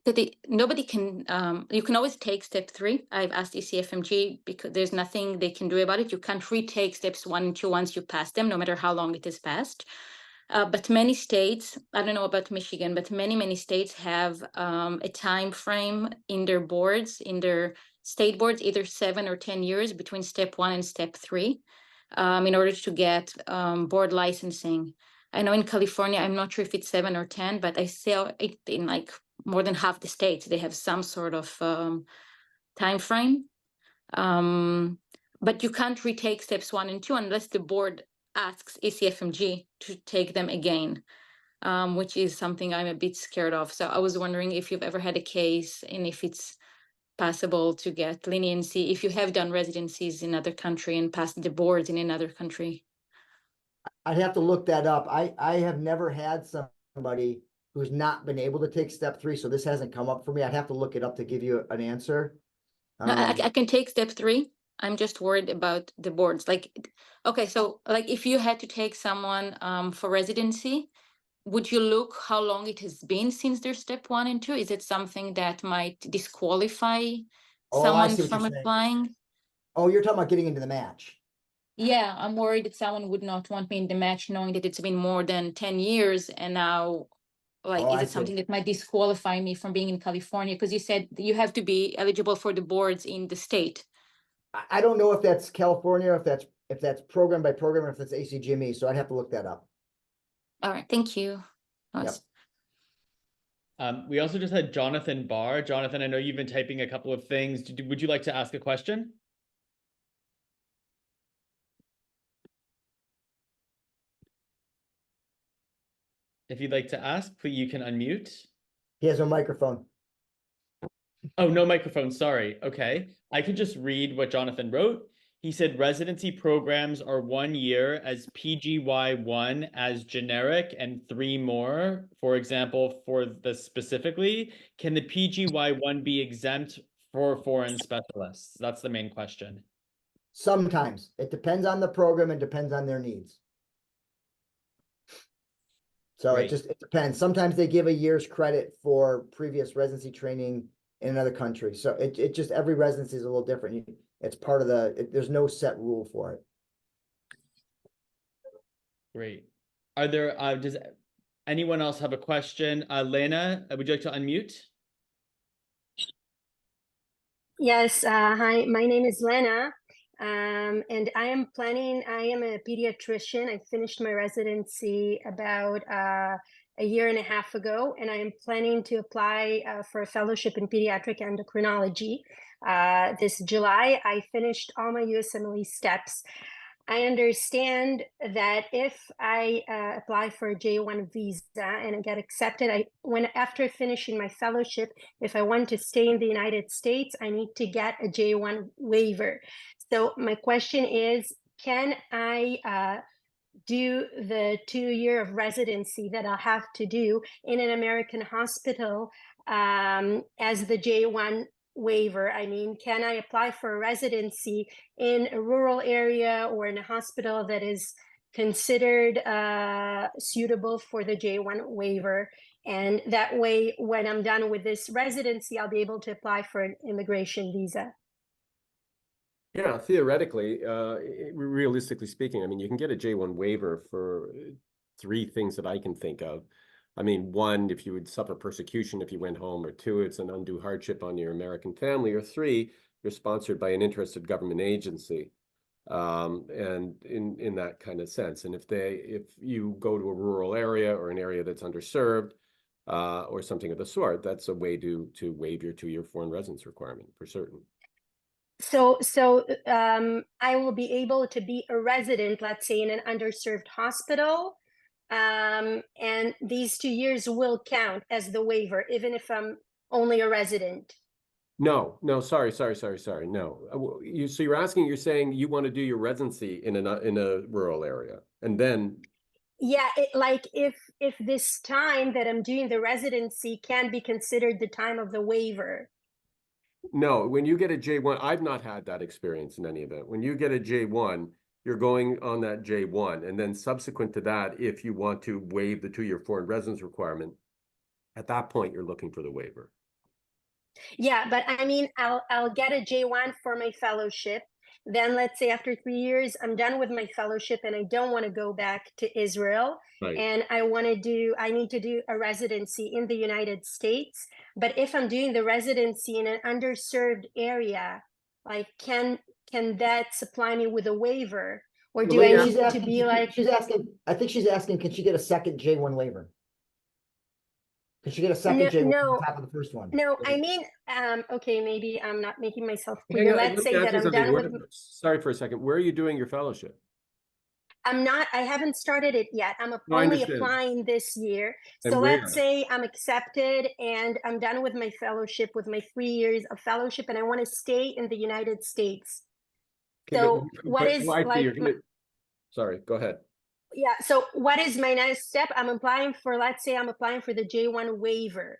J: that nobody can, you can always take step 3. I've asked ECFMG because there's nothing they can do about it. You can't retake steps 1 and 2 once you pass them, no matter how long it has passed. But many states, I don't know about Michigan, but many states have a time frame in their boards, in their state boards, either 7 or 10 years between step 1 and step 3, in order to get board licensing. I know in California, I'm not sure if it's 7 or 10, but I saw it in like more than half the states. They have some sort of time frame. But you can't retake steps 1 and 2 unless the board asks ECFMG to take them again, which is something I'm a bit scared of. So I was wondering if you've ever had a case and if it's possible to get leniency if you have done residencies in another country and passed the boards in another country.
C: I'd have to look that up. I have never had somebody who's not been able to take step 3, so this hasn't come up for me. I'd have to look it up to give you an answer.
J: No, I can take step 3. I'm just worried about the boards. Like, okay, so like if you had to take someone for residency, would you look how long it has been since their step 1 and 2? Is it something that might disqualify someone from applying?
C: Oh, you're talking about getting into the match.
J: Yeah, I'm worried that someone would not want me in the match knowing that it's been more than 10 years and now Like,
C: Oh,
J: is
C: I
J: it something
C: see.
J: that might disqualify me from being in California? Because you said you have to be eligible for the boards in the state.
C: I don't know if that's California, if that's program by program, or if that's ACGME, so I'd have to look that up.
J: All right, thank you.
C: Yep.
A: We also just had Jonathan Barr. Jonathan, I know you've been typing a couple of things. Would you like to ask a question? If you'd like to ask, please, you can unmute.
C: He has a microphone.
A: Oh, no microphone. Sorry. Okay. I can just read what Jonathan wrote. He said residency programs are 1 year as PGY1 as generic and 3 more. For example, for the specifically, can the PGY1 be exempt for foreign specialists? That's the main question.
C: Sometimes. It depends on the program and depends on their needs. So
A: Great.
C: it depends. Sometimes they give a year's credit for previous residency training in another country. So it just, every residency is a little different. It's part of there's no set rule for it.
A: Great. Are there, does anyone else have a question? Lena, would you like to unmute?
K: Yes, hi, my name is Lena, and I am a pediatrician. I finished my residency about a year and a half ago, and I am planning to apply for a fellowship in pediatric endocrinology. This July, I finished all my USMLE steps. I understand that if I apply for a J1 visa and I get accepted, after finishing my fellowship, if I want to stay in the United States, I need to get a J1 waiver. So my question is, can I do the 2 year of residency that I'll have to do in an American hospital as the J1 waiver? I mean, can I apply for a residency in a rural area or in a hospital that is considered suitable for the J1 waiver? And that way, when I'm done with this residency, I'll be able to apply for an immigration visa.
B: Yeah, theoretically, realistically speaking, I mean, you can get a J1 waiver for 3 things that I can think of. I mean, 1, if you would suffer persecution if you went home, or 2, it's an undue hardship on your American family, or 3, you're sponsored by an interested government agency, and in that kind of sense. And if you go to a rural area or an area that's underserved, or something of the sort, that's a way to waive your 2-year foreign residence requirement for certain.
K: So I will be able to be a resident, let's say, in an underserved hospital, and these 2 years will count as the waiver, even if I'm only a resident.
B: No, sorry. No. You're saying you want to do your residency in a rural area, and then.
K: Yeah, like if this time that I'm doing the residency can be considered the time of the waiver.
B: No, when you get a J1, I've not had that experience in any event. When you get a J1, you're going on that J1, and then subsequent to that, if you want to waive the 2-year foreign residence requirement, at that point you're looking for the waiver.
K: Yeah, but I mean, I'll get a J1 for my fellowship. Then let's say after 3 years, I'm done with my fellowship and I don't want to go back to Israel.
B: Right.
K: And I need to do a residency in the United States. But if I'm doing the residency in an underserved area, like can that supply me with a waiver? Or do I need to be like...
C: I think she's asking, can she get a second J1 waiver? Can she get a second J1 on top of the first one?
K: No, I mean, okay, maybe I'm not making myself clear. Let's say that I'm done with...
B: Sorry for a second. Where are you doing your fellowship?
K: I haven't started it yet. I'm only applying this year. So let's say I'm accepted and I'm done with my fellowship, with my 3 years of fellowship, and I want to stay in the United States.
B: Okay,
K: so what is like...
B: Sorry, go ahead.
K: Yeah, so what is my next step? Let's say I'm applying for the J1 waiver.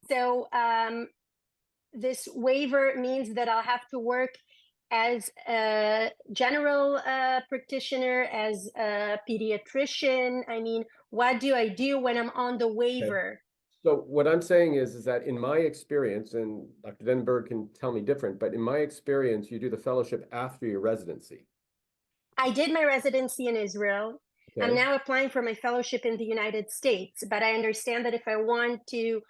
K: So this waiver means that I'll have to work as a general practitioner, as a pediatrician. I mean, what do I do when I'm on the waiver?
B: Okay. So what I'm saying is that in my experience, and Dr. Denenberg can tell me different, but in my experience, you do the fellowship after your residency.
K: I did my residency in Israel. I'm
B: Okay.
K: now applying for my fellowship in the United States, but I understand that if I want to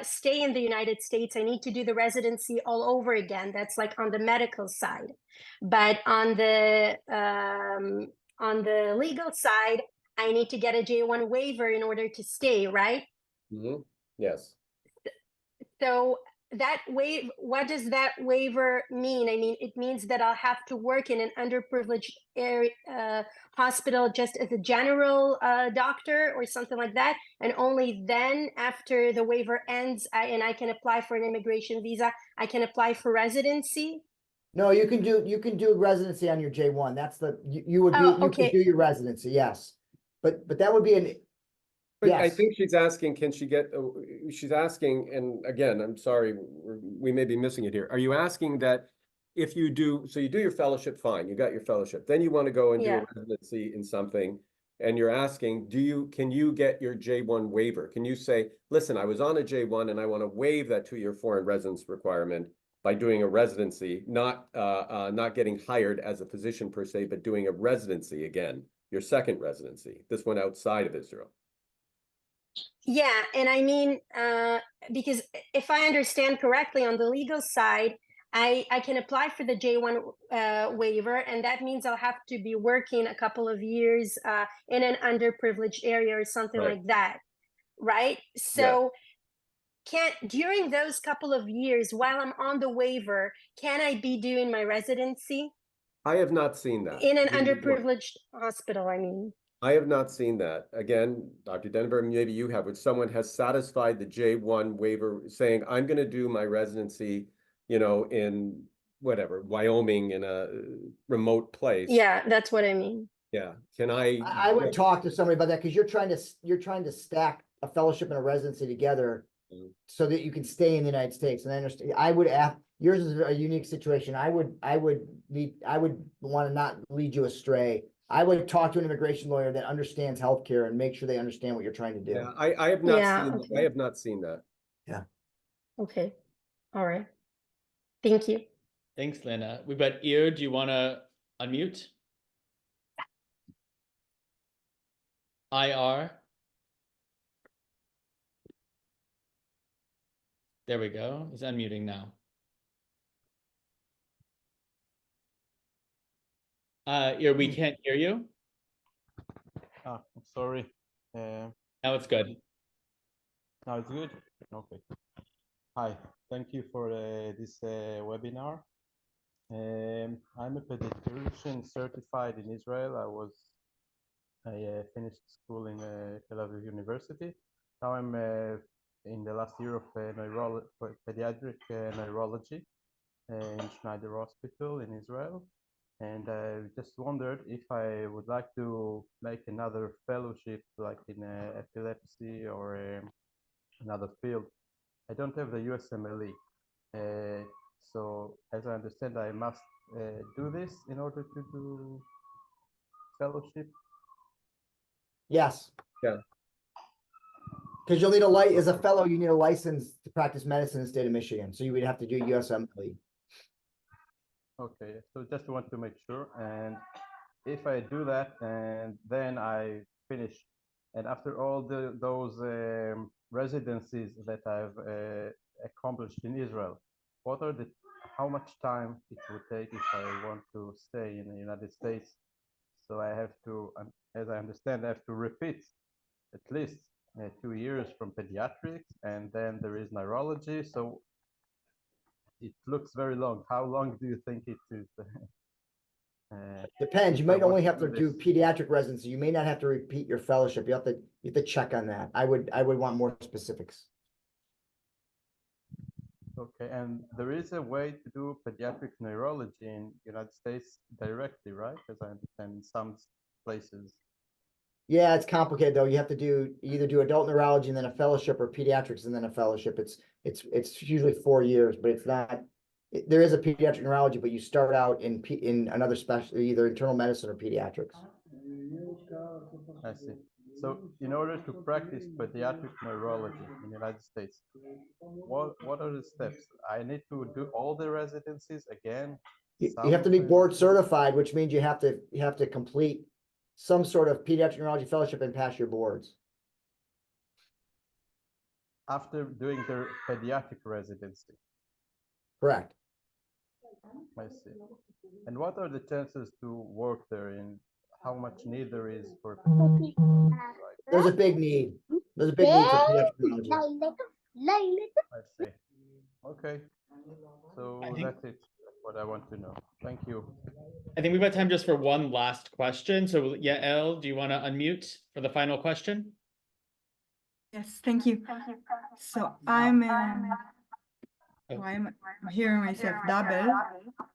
K: stay in the United States, I need to do the residency all over again. That's like on the medical side. But on the legal side, I need to get a J1 waiver in order to stay, right?
B: Mhm. Yes.
K: So that what does that waiver mean? I mean, it means that I'll have to work in an underprivileged area, hospital just as a general doctor or something like that. And only then, after the waiver ends, I can apply for an immigration visa, I can apply for residency.
C: No, you can do residency on your J1. That's you would do,
K: Oh,
C: you could
K: okay.
C: do your residency, yes. But that would be
B: But I
C: yes.
B: think she's asking, can she get, she's asking, and again, I'm sorry, we may be missing it here. Are you asking that if you do, so you do your fellowship, fine, you got your fellowship, then you want to go and do
K: Yeah.
B: a residency in something, and you're asking, can you get your J1 waiver? Can you say, listen, I was on a J1 and I want to waive that 2-year foreign residence requirement by doing a residency, not getting hired as a physician per se, but doing a residency again, your second residency, this one outside of Israel.
K: Yeah, and I mean, because if I understand correctly, on the legal side, I can apply for the J1 waiver, and that means I'll have to be working a couple of years in an underprivileged area or something
B: Right.
K: like that, right? So during those couple of years, while I'm on the waiver, can I be doing my residency
B: I have not seen that.
K: in an underprivileged hospital, I mean?
B: I have not seen that. Again, Dr. Denenberg, maybe you have, when someone has satisfied the J1 waiver saying, I'm going to do my residency, in whatever, Wyoming, in a remote place.
K: Yeah, that's what I mean.
B: Yeah. Can I
C: would talk to somebody about that, because you're trying to stack a fellowship and a residency together so that you can stay in the United States. And I understand, I would ask, yours is a unique situation. I would want to not lead you astray. I would talk to an immigration lawyer that understands healthcare and make sure they understand what you're trying to do.
B: Yeah, I have not
K: Yeah,
B: seen,
K: okay.
B: I have not seen that.
C: Yeah.
K: Okay. All right. Thank you.
A: Thanks, Lena. We've got Ear. Do you want to unmute? IR. There we go. He's unmuting now. Ear, we can't hear you.
L: I'm sorry.
A: Now it's good.
L: Now it's good? Okay. Hi, thank you for this webinar. I'm a pediatrician certified in Israel. I finished school in Tel Aviv University. Now I'm in the last year of pediatric neurology in Schneider Hospital in Israel. And I just wondered if I would like to make another fellowship, like in epilepsy or another field. I don't have the USMLE. So as I understand, I must do this in order to do fellowship.
C: Yes.
B: Yeah.
C: Because you'll need as a fellow, you need a license to practice medicine in the state of Michigan. So you would have to do USMLE.
L: Okay, so just want to make sure. And if I do that and then I finish, and after all those residencies that I've accomplished in Israel, how much time it would take if I want to stay in the United States? So I have to, as I understand, I have to repeat at least 2 years from pediatrics, and then there is neurology. So it looks very long. How long do you think it is?
C: Depends. You might only have to do pediatric residency. You may not have to repeat your fellowship. You have to check on that. I would want more specifics.
L: Okay, and there is a way to do pediatric neurology in United States directly, right? As I understand, in some places.
C: Yeah, it's complicated though. You have to either do adult neurology and then a fellowship, or pediatrics and then a fellowship. It's usually 4 years, but it's not. There is a pediatric neurology, but you start out in another specialty, either internal medicine or pediatrics.
L: I see. So in order to practice pediatric neurology in the United States, what are the steps? I need to do all the residencies again?
C: You have to be board certified, which means you have to complete some sort of pediatric neurology fellowship and pass your boards.
L: After doing their pediatric residency.
C: Correct.
L: I see. And what are the chances to work there, and how much need there is for
C: There's a big need. There's a big need for pediatric neurology.
L: I see. Okay. So that's it. That's what I want to know. Thank you.
A: I think we've got time just for one last question. So Yael, do you want to unmute for the final question?
M: Yes, thank you. So I'm hearing myself double.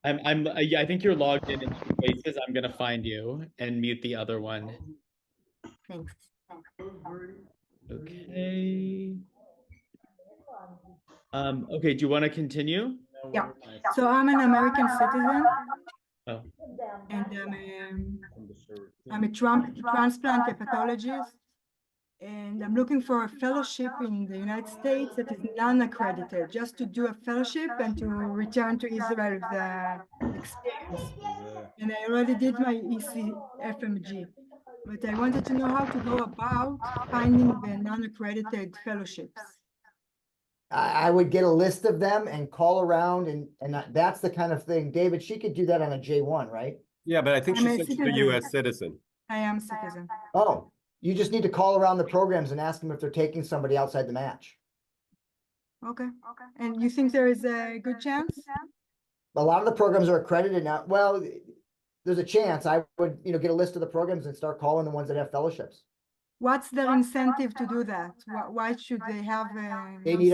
A: I think you're logged in two places. I'm gonna find you and mute the other one.
M: Thanks.
A: Okay. Okay, do you want to continue?
M: Yeah. So I'm an American citizen.
A: Oh.
M: And I'm a transplant hepatologist. And I'm looking for a fellowship in the United States that is non-accredited, just to do a fellowship and to return to Israel with the experience. And I already did my ECFMG, but I wanted to know how to go about finding the non-accredited fellowships.
C: I would get a list of them and call around, and that's the kind of thing. David, she could do that on a J1, right?
B: Yeah, but I think
M: I'm
B: she
M: a
B: said she's a
M: citizen.
B: US citizen.
M: I am a citizen.
C: Oh, you just need to call around the programs and ask them if they're taking somebody outside the match.
M: Okay. And you think there is a good chance?
C: A lot of the programs are accredited now. Well, there's a chance. I would, get a list of the programs and start calling the ones that have fellowships.
M: What's their incentive to do that? Why should they have
C: They need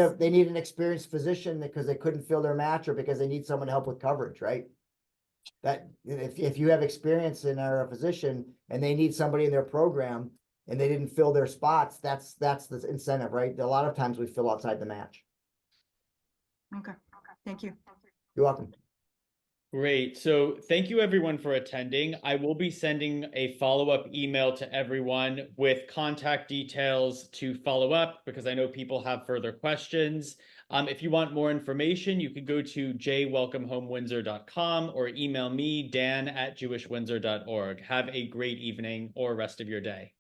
C: an experienced physician because they couldn't fill their match, or because they need someone to help with coverage, right? That if you have experience and are a physician and they need somebody in their program and they didn't fill their spots, that's the incentive, right? A lot of times we fill outside the match.
M: Okay. Thank you.
C: You're welcome.
A: Great. So thank you everyone for attending. I will be sending a follow-up email to everyone with contact details to follow up, because I know people have further questions. If you want more information, you could go to jwelcomehomewindsor.com or email me, Dan@jewishwindsor.org. Have a great evening or rest of your day.